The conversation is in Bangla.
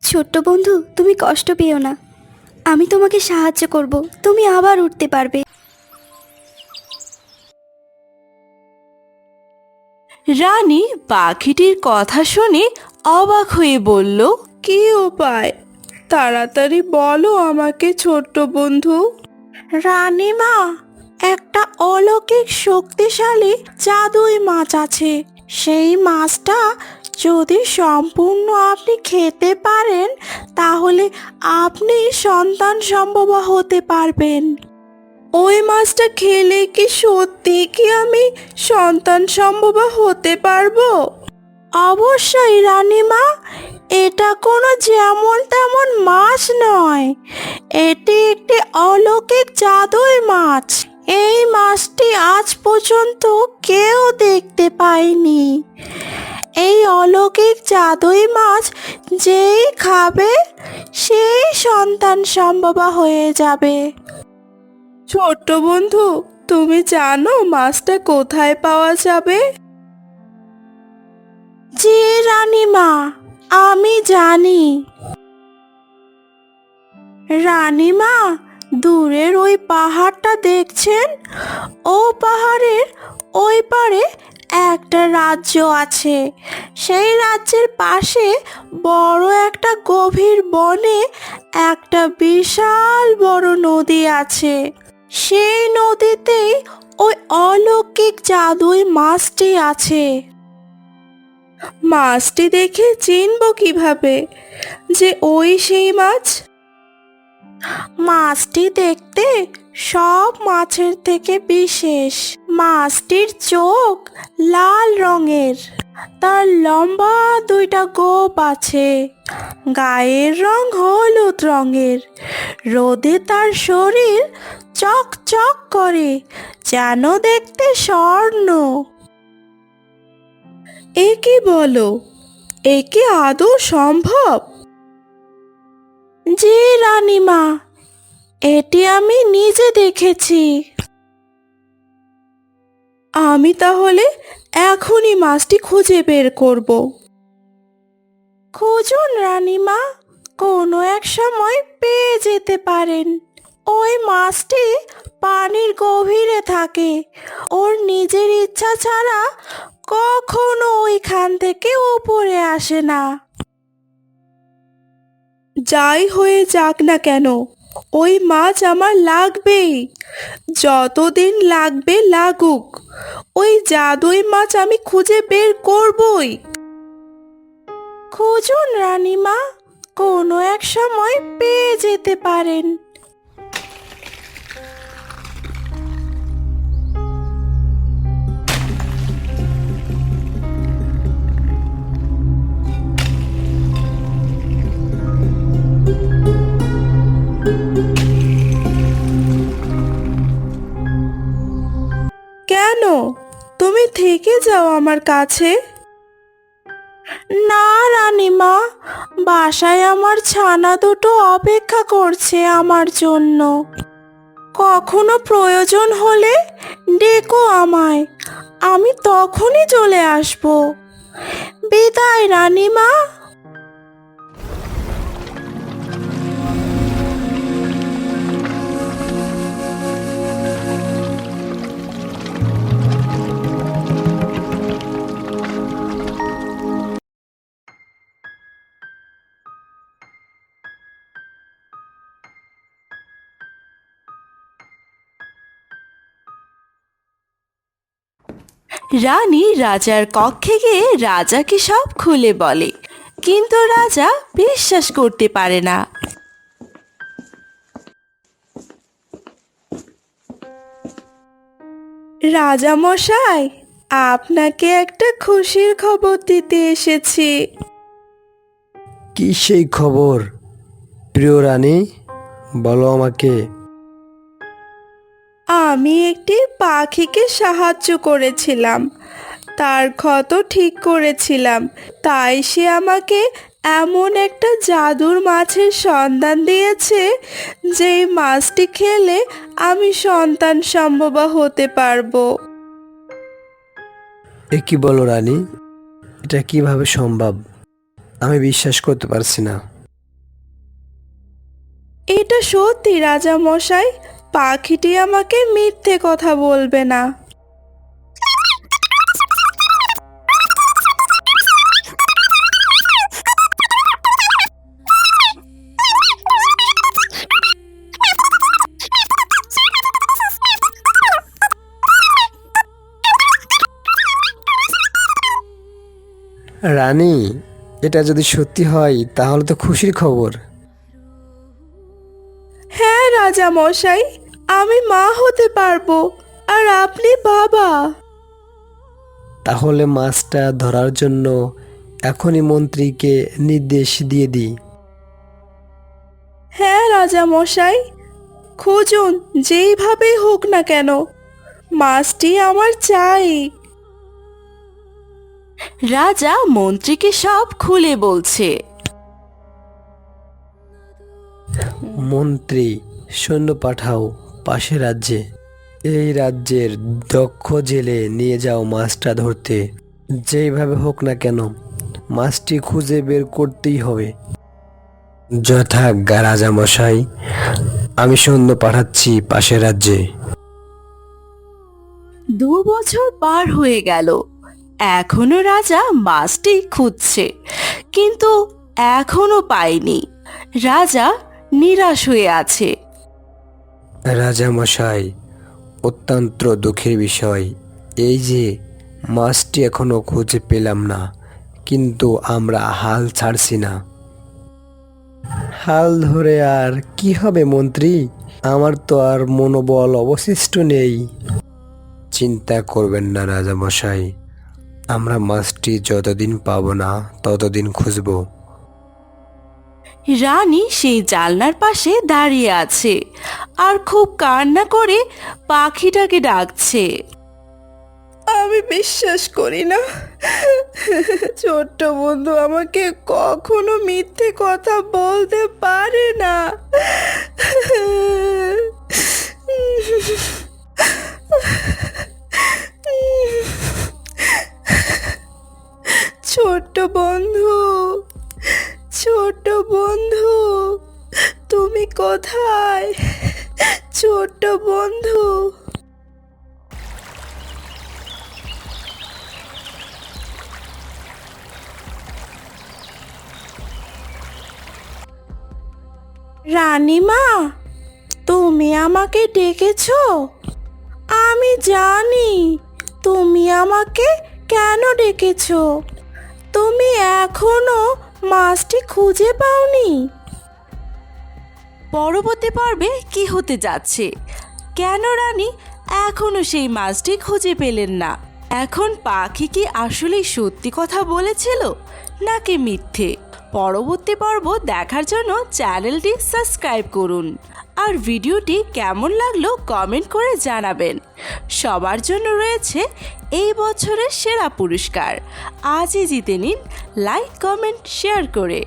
ছোট্ট বন্ধু, তুমি কষ্ট পেও না। আমি তোমাকে সাহায্য করব, তুমি আবার উঠতে পারবে। রানী পাখিটির কথা শুনে অবাক হয়ে বলল, কি উপায়? তাড়াতাড়ি বলো আমাকে ছোট্ট বন্ধু। রানীমা, একটা অলৌকিক শক্তিশালী জাদুই মাছ আছে। সেই মাছটা যদি সম্পূর্ণ আপনি খেতে পারেন, তাহলে আপনি সন্তান সম্ভবা হতে পারবেন। ওই মাছটা খেলে কি সত্যি কি আমি সন্তান সম্ভবা হতে পারবো? অবশ্যই রানীমা, এটা কোনো যেমন তেমন মাছ নয়, এটি একটি অলৌকিক জাদুই মাছ। এই মাছটি আজ পর্যন্ত কেউ দেখতে পায়নি। এই অলৌকিক জাদুই মাছ যেই খাবে সেই সন্তান সম্ভবা হয়ে যাবে। ছোট্ট বন্ধু, তুমি জানো মাছটা কোথায় পাওয়া যাবে? জি রানীমা, আমি জানি। রানীমা, দূরের ওই পাহাড়টা দেখছেন? ও পাহাড়ের ওই পারে একটা রাজ্য আছে। সেই রাজ্যের পাশে বড় একটা গভীর বনে একটা বিশাল বড় নদী আছে। সেই নদীতেই ওই অলৌকিক জাদুই মাছটি আছে। মাছটি দেখে চিনবো কিভাবে যে ওই সেই মাছ? মাছটি দেখতে সব মাছের থেকে বিশেষ। মাছটির চোখ লাল রঙের, তার লম্বা দুইটা গোঁফ আছে, গায়ের রং হলুদ রঙের, রোদে তার শরীর চকচক করে, যেন দেখতে স্বর্ণ। এ কি বলো? এ কি আদৌ সম্ভব? জি রানীমা, এটি আমি নিজে দেখেছি। আমি তাহলে এখনই মাছটি খুঁজে বের করব। খুঁজুন রানীমা, কোনো এক সময় পেয়ে যেতে পারেন। ওই মাছটি পানির গভীরে থাকে, ওর নিজের ইচ্ছা ছাড়া কখনো ওইখান থেকে উপরে আসে না। যাই হয়ে যাক না কেন, ওই মাছ আমার লাগবেই। যতদিন লাগবে লাগুক, ওই জাদুই মাছ আমি খুঁজে বের করবই। খুঁজুন রানীমা, কোনো এক সময় পেয়ে যেতে পারেন। কেন? তুমি থেকে যাও আমার কাছে। না রানীমা, বাসায় আমার ছানা দুটো অপেক্ষা করছে আমার জন্য। কখনো প্রয়োজন হলে ডেকো আমায়, আমি তখনই চলে আসব। বিদায় রানীমা। রানী রাজার কক্ষে গিয়ে রাজাকে সব খুলে বলে, কিন্তু রাজা বিশ্বাস করতে পারে না। রাজা মশাই, আপনাকে একটা খুশির খবর দিতে এসেছি। কি সেই খবর প্রিয় রানী? বলো আমাকে। আমি একটি পাখিকে সাহায্য করেছিলাম, তার ক্ষত ঠিক করেছিলাম, তাই সে আমাকে এমন একটা জাদুর মাছের সন্ধান দিয়েছে যে মাছটি খেলে আমি সন্তান সম্ভবা হতে পারবো। এ কি বলো রানী? এটা কিভাবে সম্ভব? আমি বিশ্বাস করতে পারছি না। এটা সত্যি রাজা মশাই, পাখিটি আমাকে মিথ্যে কথা বলবে না। রানী, এটা যদি সত্যি হয় তাহলে তো খুশির খবর। হ্যাঁ রাজা মশাই, আমি মা হতে পারবো আর আপনি বাবা। তাহলে মাছটা ধরার জন্য এখনই মন্ত্রীকে নির্দেশ দিয়ে দিই। হ্যাঁ রাজা মশাই, খুঁজুন যেইভাবেই হোক না কেন, মাছটি আমার চাই। রাজা মন্ত্রীকে সব খুলে বলছে। মন্ত্রী, সৈন্য পাঠাও পাশের রাজ্যে। এই রাজ্যের দক্ষ জেলে নিয়ে যাও মাছটা ধরতে। যেইভাবে হোক না কেন মাছটি খুঁজে বের করতেই হবে। যথাজ্ঞা রাজামশাই, আমি সৈন্য পাঠাচ্ছি পাশের রাজ্যে। 2 বছর পার হয়ে গেল, এখনো রাজা মাছটি খুঁজছে, কিন্তু এখনো পায়নি। রাজা নিরাশ হয়ে আছে। রাজামশাই, অত্যন্ত দুঃখের বিষয় এই যে মাছটি এখনো খুঁজে পেলাম না, কিন্তু আমরা হাল ছাড়ছি না। হাল ধরে আর কি হবে মন্ত্রী, আমার তো আর মনোবল অবশিষ্ট নেই। চিন্তা করবেন না রাজামশাই, আমরা মাছটি যতদিন পাবো না ততদিন খুঁজব। রানী সেই জানলার পাশে দাঁড়িয়ে আছে আর খুব কান্না করে পাখিটাকে ডাকছে। আমি বিশ্বাস করি না, ছোট্ট বন্ধু আমাকে কখনো মিথ্যে কথা বলতে পারে না। ছোট্ট বন্ধু, ছোট্ট বন্ধু, তুমি কোথায়? ছোট্ট বন্ধু। রানীমা, তুমি আমাকে ডেকেছো? আমি জানি তুমি আমাকে কেন ডেকেছো। তুমি এখনো মাছটি খুঁজে পাওনি? পরবর্তী পর্বে কি হতে যাচ্ছে, কেন রানী এখনো সেই মাছটি খুঁজে পেলেন না? এখন পাখি কি আসলেই সত্যি কথা বলেছিল নাকি মিথ্যে? পরবর্তী পর্ব দেখার জন্য চ্যানেলটি সাবস্ক্রাইব করুন আর ভিডিওটি কেমন লাগলো কমেন্ট করে জানাবেন। সবার জন্য রয়েছে এই বছরের সেরা পুরস্কার। আজই জিতে নিন লাইক কমেন্ট শেয়ার করে।